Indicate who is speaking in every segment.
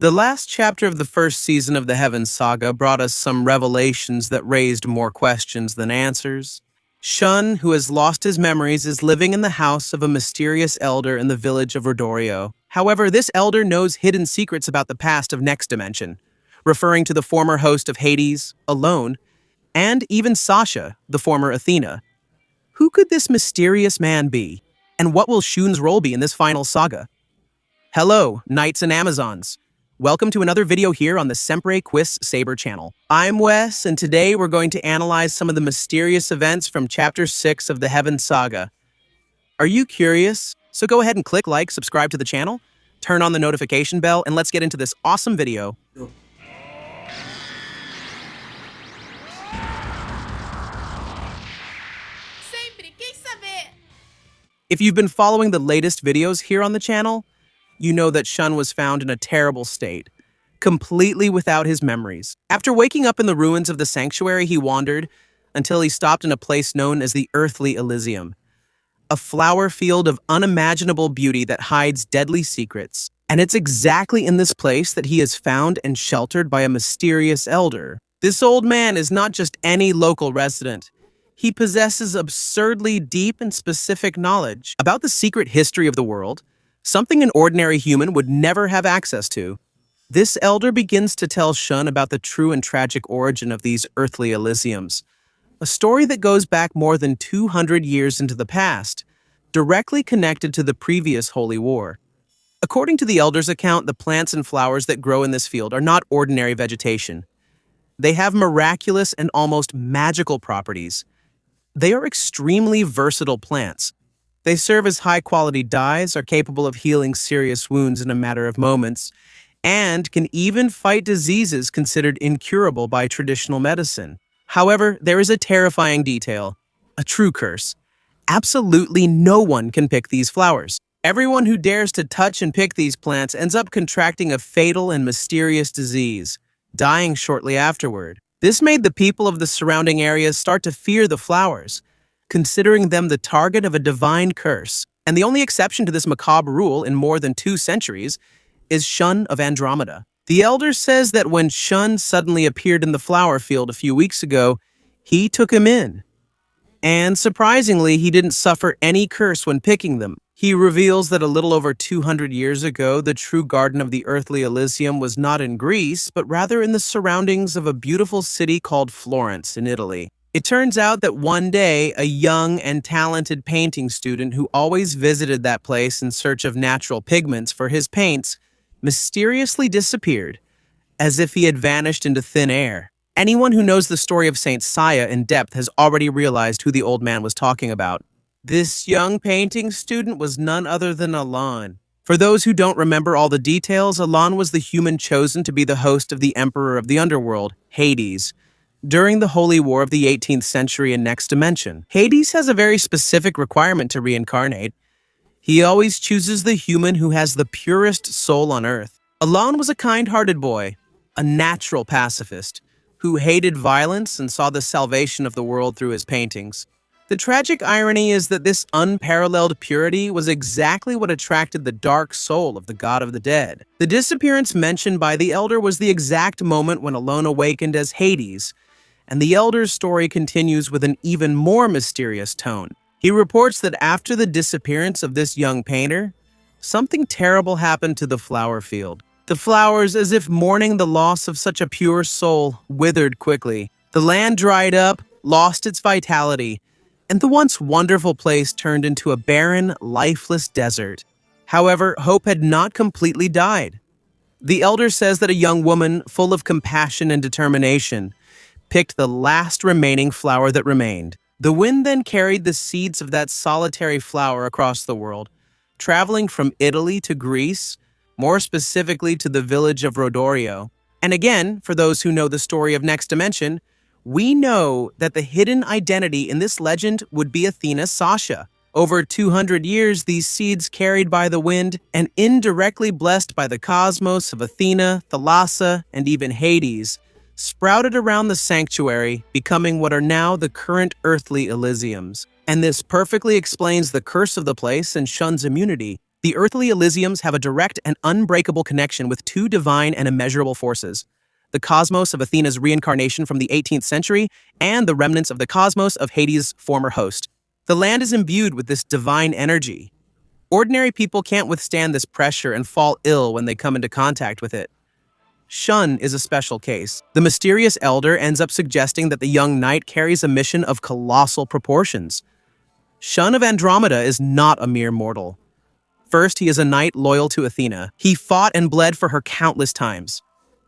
Speaker 1: The last chapter of the first season of the Heaven Saga brought us some revelations that raised more questions than answers. Shun, who has lost his memories, is living in the house of a mysterious elder in the village of Rodorio. However, this elder knows hidden secrets about the past of Next Dimension, referring to the former host of Hades, Alone, and even Sasha, the former Athena. Who could this mysterious man be? And what will Shun's role be in this final saga? Hello, Knights and Amazons. Welcome to another video here on the Sempre Quis Saber channel. I'm Wes, and today we're going to analyze some of the mysterious events from Chapter 6 of the Heaven Saga. Are you curious? So go ahead and click like, subscribe to the channel, turn on the notification bell, and let's get into this awesome video. If you've been following the latest videos here on the channel, you know that Shun was found in a terrible state, completely without his memories. After waking up in the ruins of the sanctuary, he wandered until he stopped in a place known as the Earthly Elysium, a flower field of unimaginable beauty that hides deadly secrets. And it's exactly in this place that he is found and sheltered by a mysterious elder. This old man is not just any local resident. He possesses absurdly deep and specific knowledge about the secret history of the world, something an ordinary human would never have access to. This elder begins to tell Shun about the true and tragic origin of these earthly Elysiums, a story that goes back more than 200 years into the past, directly connected to the previous Holy War. According to the elder's account, the plants and flowers that grow in this field are not ordinary vegetation. They have miraculous and almost magical properties. They are extremely versatile plants. They serve as high-quality dyes, are capable of healing serious wounds in a matter of moments, and can even fight diseases considered incurable by traditional medicine. However, there is a terrifying detail, a true curse. Absolutely no one can pick these flowers. Everyone who dares to touch and pick these plants ends up contracting a fatal and mysterious disease, dying shortly afterward. This made the people of the surrounding areas start to fear the flowers, considering them the target of a divine curse. And the only exception to this macabre rule in more than 2 centuries is Shun of Andromeda. The elder says that when Shun suddenly appeared in the flower field a few weeks ago, he took him in. And surprisingly, he didn't suffer any curse when picking them. He reveals that a little over 200 years ago, the true garden of the Earthly Elysium was not in Greece, but rather in the surroundings of a beautiful city called Florence in Italy. It turns out that one day, a young and talented painting student who always visited that place in search of natural pigments for his paints mysteriously disappeared, as if he had vanished into thin air. Anyone who knows the story of Saint Saya in depth has already realized who the old man was talking about. This young painting student was none other than Alon. For those who don't remember all the details, Alon was the human chosen to be the host of the Emperor of the Underworld, Hades, during the Holy War of the 18th century in Next Dimension. Hades has a very specific requirement to reincarnate. He always chooses the human who has the purest soul on earth. Alon was a kind-hearted boy, a natural pacifist, who hated violence and saw the salvation of the world through his paintings. The tragic irony is that this unparalleled purity was exactly what attracted the dark soul of the god of the dead. The disappearance mentioned by the elder was the exact moment when Alon awakened as Hades, and the elder's story continues with an even more mysterious tone. He reports that after the disappearance of this young painter, something terrible happened to the flower field. The flowers, as if mourning the loss of such a pure soul, withered quickly. The land dried up, lost its vitality, and the once wonderful place turned into a barren, lifeless desert. However, hope had not completely died. The elder says that a young woman, full of compassion and determination, picked the last remaining flower that remained. The wind then carried the seeds of that solitary flower across the world, traveling from Italy to Greece, more specifically to the village of Rodorio. And again, for those who know the story of Next Dimension, we know that the hidden identity in this legend would be Athena's Sasha. Over 200 years, these seeds carried by the wind and indirectly blessed by the cosmos of Athena, Thalassa, and even Hades, sprouted around the sanctuary, becoming what are now the current earthly Elysiums. And this perfectly explains the curse of the place and Shun's immunity. The earthly Elysiums have a direct and unbreakable connection with two divine and immeasurable forces: the cosmos of Athena's reincarnation from the 18th century and the remnants of the cosmos of Hades' former host. The land is imbued with this divine energy. Ordinary people can't withstand this pressure and fall ill when they come into contact with it. Shun is a special case. The mysterious elder ends up suggesting that the young knight carries a mission of colossal proportions. Shun of Andromeda is not a mere mortal. First, he is a knight loyal to Athena. He fought and bled for her countless times.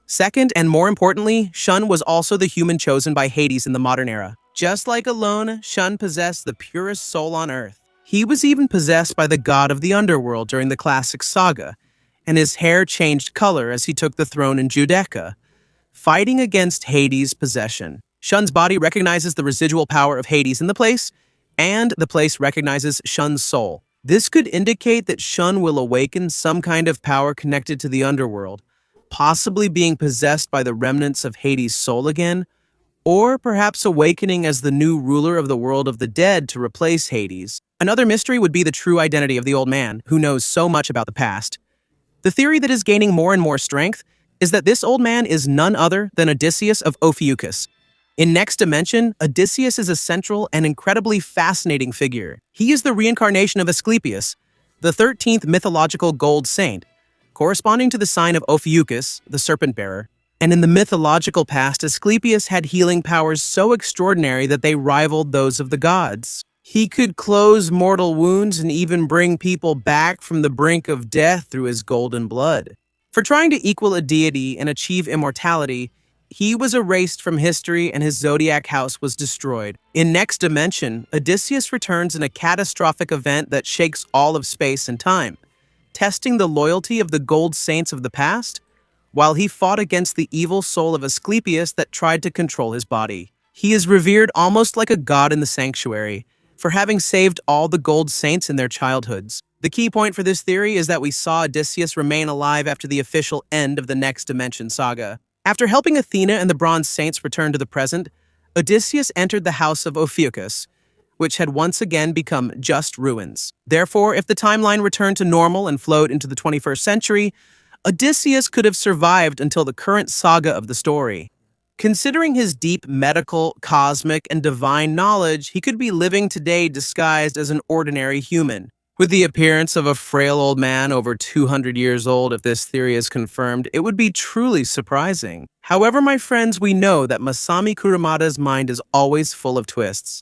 Speaker 1: Second, and more importantly, Shun was also the human chosen by Hades in the modern era. Just like Alone, Shun possessed the purest soul on earth. He was even possessed by the god of the underworld during the classic Saga, and his hair changed color as he took the throne in Judeca, fighting against Hades' possession. Shun's body recognizes the residual power of Hades in the place, and the place recognizes Shun's soul. This could indicate that Shun will awaken some kind of power connected to the underworld, possibly being possessed by the remnants of Hades' soul again, or perhaps awakening as the new ruler of the world of the dead to replace Hades. Another mystery would be the true identity of the old man, who knows so much about the past. The theory that is gaining more and more strength is that this old man is none other than Odysseus of Ophiuchus. In Next Dimension, Odysseus is a central and incredibly fascinating figure. He is the reincarnation of Asclepius, the 13th mythological gold saint, corresponding to the sign of Ophiuchus, the serpent bearer. And in the mythological past, Asclepius had healing powers so extraordinary that they rivaled those of the gods. He could close mortal wounds and even bring people back from the brink of death through his golden blood. For trying to equal a deity and achieve immortality, he was erased from history and his zodiac house was destroyed. In Next Dimension, Odysseus returns in a catastrophic event that shakes all of space and time, testing the loyalty of the gold saints of the past, while he fought against the evil soul of Asclepius that tried to control his body. He is revered almost like a god in the sanctuary, for having saved all the gold saints in their childhoods. The key point for this theory is that we saw Odysseus remain alive after the official end of the Next Dimension saga. After helping Athena and the Bronze Saints return to the present, Odysseus entered the house of Ophiuchus, which had once again become just ruins. Therefore, if the timeline returned to normal and flowed into the 21st century, Odysseus could have survived until the current saga of the story. Considering his deep medical, cosmic, and divine knowledge, he could be living today disguised as an ordinary human. With the appearance of a frail old man over 200 years old, if this theory is confirmed, it would be truly surprising. However, my friends, we know that Masami Kurumada's mind is always full of twists.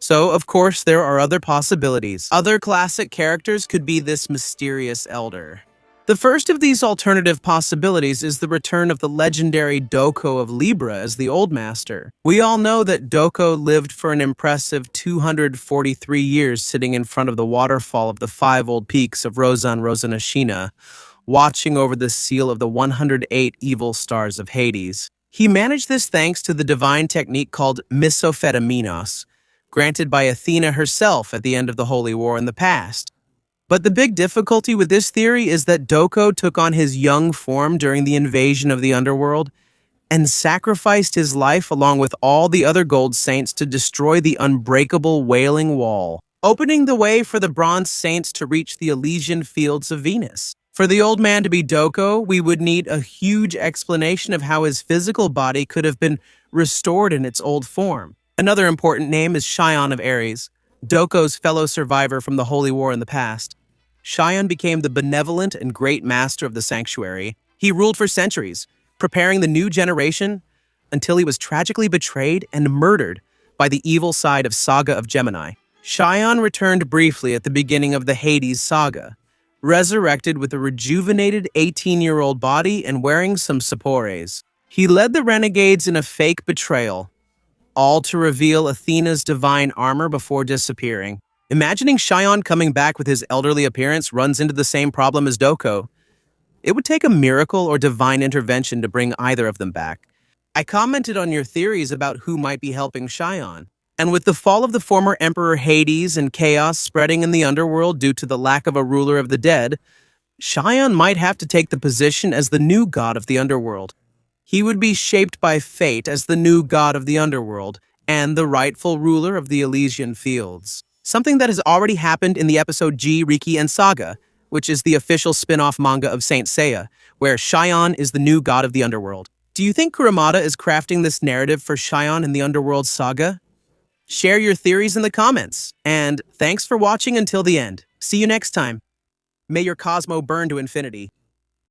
Speaker 1: So, of course, there are other possibilities. Other classic characters could be this mysterious elder. The first of these alternative possibilities is the return of the legendary Doko of Libra as the Old Master. We all know that Doko lived for an impressive 243 years sitting in front of the waterfall of the 5 old peaks of Rozan Rosanashina, watching over the seal of the 108 evil stars of Hades. He managed this thanks to the divine technique called misophetaminos, granted by Athena herself at the end of the Holy War in the past. But the big difficulty with this theory is that Doko took on his young form during the invasion of the underworld and sacrificed his life along with all the other gold saints to destroy the unbreakable Wailing Wall, opening the way for the bronze saints to reach the Elysian fields of Venus. For the old man to be Doko, we would need a huge explanation of how his physical body could have been restored in its old form. Another important name is Shion of Aries, Doko's fellow survivor from the Holy War in the past. Shion became the benevolent and great master of the sanctuary. He ruled for centuries, preparing the new generation until he was tragically betrayed and murdered by the evil side of Saga of Gemini. Shion returned briefly at the beginning of the Hades saga, resurrected with a rejuvenated 18-year-old body and wearing some sapores. He led the renegades in a fake betrayal, all to reveal Athena's divine armor before disappearing. Imagining Shion coming back with his elderly appearance runs into the same problem as Doko. It would take a miracle or divine intervention to bring either of them back. I commented on your theories about who might be helping Shion. And with the fall of the former Emperor Hades and chaos spreading in the underworld due to the lack of a ruler of the dead, Shion might have to take the position as the new god of the underworld. He would be shaped by fate as the new god of the underworld and the rightful ruler of the Elysian fields. Something that has already happened in the episode G, Riki, and Saga, which is the official spin-off manga of Saint Seiya, where Shion is the new god of the underworld. Do you think Kuramada is crafting this narrative for Shion in the Underworld Saga? Share your theories in the comments, and thanks for watching until the end. See you next time. May your Cosmo burn to infinity.